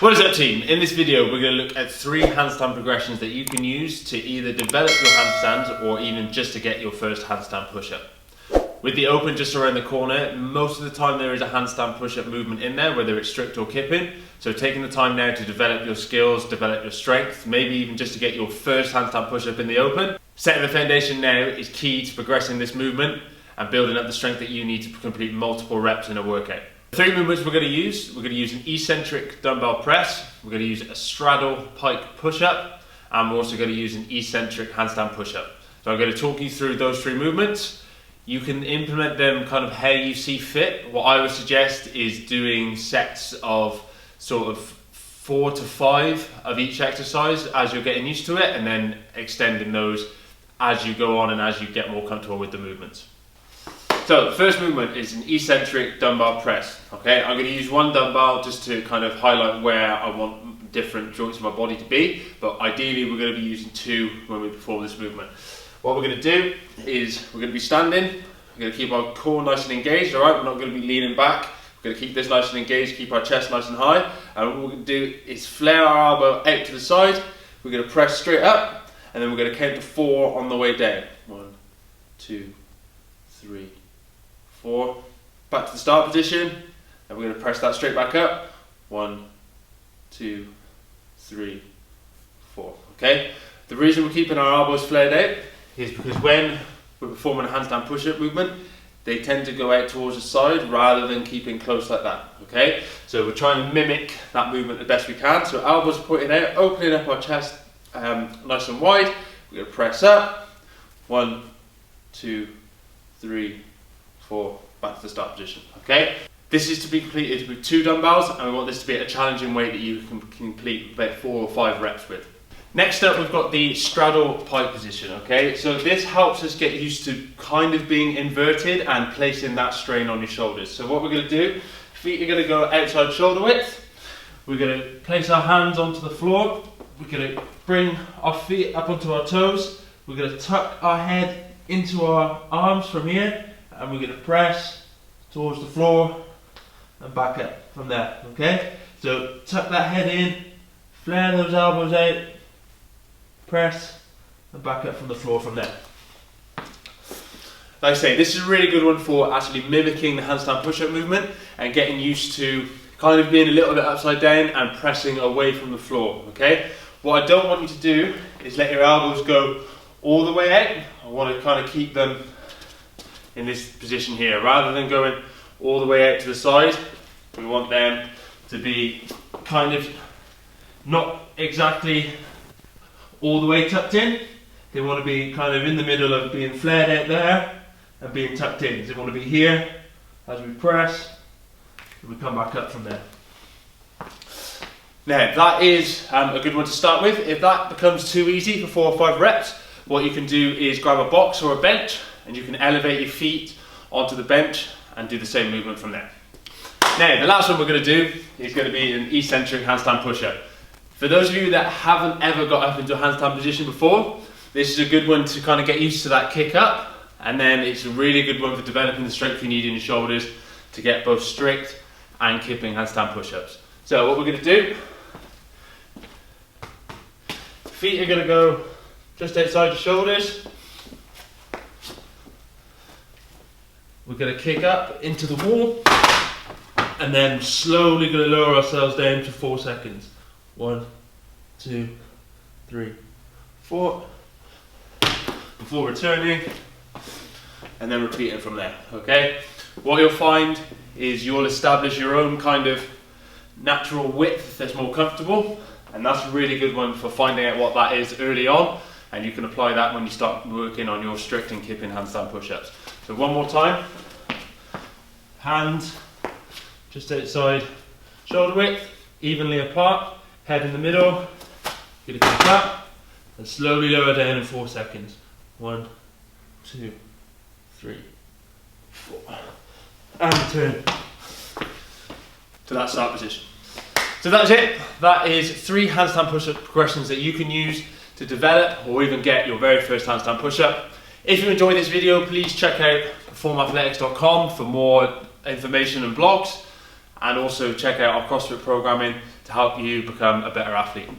What is up, team? In this video we're going to look at 3 handstand progressions that you can use to either develop your handstands or even just to get your first handstand push-up. With the open just around the corner, most of the time there is a handstand push-up movement in there, whether it's strict or kipping. So taking the time now to develop your skills, develop your strength, maybe even just to get your first handstand push-up in the open. Setting the foundation now is key to progressing this movement and building up the strength that you need to complete multiple reps in a workout. The 3 movements we're going to use an eccentric dumbbell press, we're going to use a straddle pike push-up, and we're also going to use an eccentric handstand push-up. So I'm going to talk you through those 3 movements. You can implement them kind of how you see fit. What I would suggest is doing sets of sort of 4 to 5 of each exercise as you're getting used to it, and then extending those as you go on and as you get more comfortable with the movements. So the first movement is an eccentric dumbbell press. Okay, I'm going to use 1 dumbbell just to kind of highlight where I want different joints of my body to be, but ideally we're going to be using 2 when we perform this movement. What we're going to do is we're going to be standing, we're going to keep our core nice and engaged, alright, we're not going to be leaning back, we're going to keep this nice and engaged, keep our chest nice and high, and what we're going to do is flare our elbow out to the side, we're going to press straight up, and then we're going to count to 4 on the way down. 1, 2, 3, 4, back to the start position, and we're going to press that straight back up. 1, 2, 3, 4. Okay. The reason we're keeping our elbows flared out is because when we're performing a handstand push-up movement, they tend to go out towards the side rather than keeping close like that. Okay. So we're trying to mimic that movement the best we can. So elbows are pointing out, opening up our chest nice and wide. We're going to press up. 1, 2, 3, 4, back to the start position. Okay, this is to be completed with 2 dumbbells, and we want this to be at a challenging weight that you can complete about 4 or 5 reps with. Next up, we've got the straddle pike position. Okay, so this helps us get used to kind of being inverted and placing that strain on your shoulders. So what we're going to do, feet are going to go outside shoulder width. We're going to place our hands onto the floor. We're going to bring our feet up onto our toes. We're going to tuck our head into our arms from here, and we're going to press towards the floor and back up from there. Okay, so tuck that head in, flare those elbows out, press and back up from the floor from there. Like I say, this is a really good one for actually mimicking the handstand push-up movement and getting used to kind of being a little bit upside down and pressing away from the floor. Okay, what I don't want you to do is let your elbows go all the way out. I want to kind of keep them in this position here, rather than going all the way out to the side. We want them to be kind of not exactly all the way tucked in. They want to be kind of in the middle of being flared out there and being tucked in. So they want to be here as we press, and we come back up from there. Now that is a good one to start with. If that becomes too easy for 4 or 5 reps, what you can do is grab a box or a bench, and you can elevate your feet onto the bench and do the same movement from there. Now, the last one we're going to do is going to be an eccentric handstand push-up. For those of you that haven't ever got up into a handstand position before, this is a good one to kind of get used to that kick up, and then it's a really good one for developing the strength you need in your shoulders to get both strict and kipping handstand push-ups. So what we're going to do, feet are going to go just outside your shoulders. We're going to kick up into the wall, and then slowly going to lower ourselves down to 4 seconds. 1, 2, 3, 4. Before returning, and then repeating from there. Okay. What you'll find is you'll establish your own kind of natural width that's more comfortable, and that's a really good one for finding out what that is early on, and you can apply that when you start working on your strict and kipping handstand push-ups. So one more time, hands just outside shoulder width, evenly apart, head in the middle, get a kick up, and slowly lower down in 4 seconds. 1, 2, 3, 4, and return to that start position. So that's it. That is 3 handstand push-up progressions that you can use to develop or even get your very first handstand push-up. If you enjoyed this video, please check out performathletics.com for more information and blogs. and also check out our CrossFit programming to help you become a better athlete.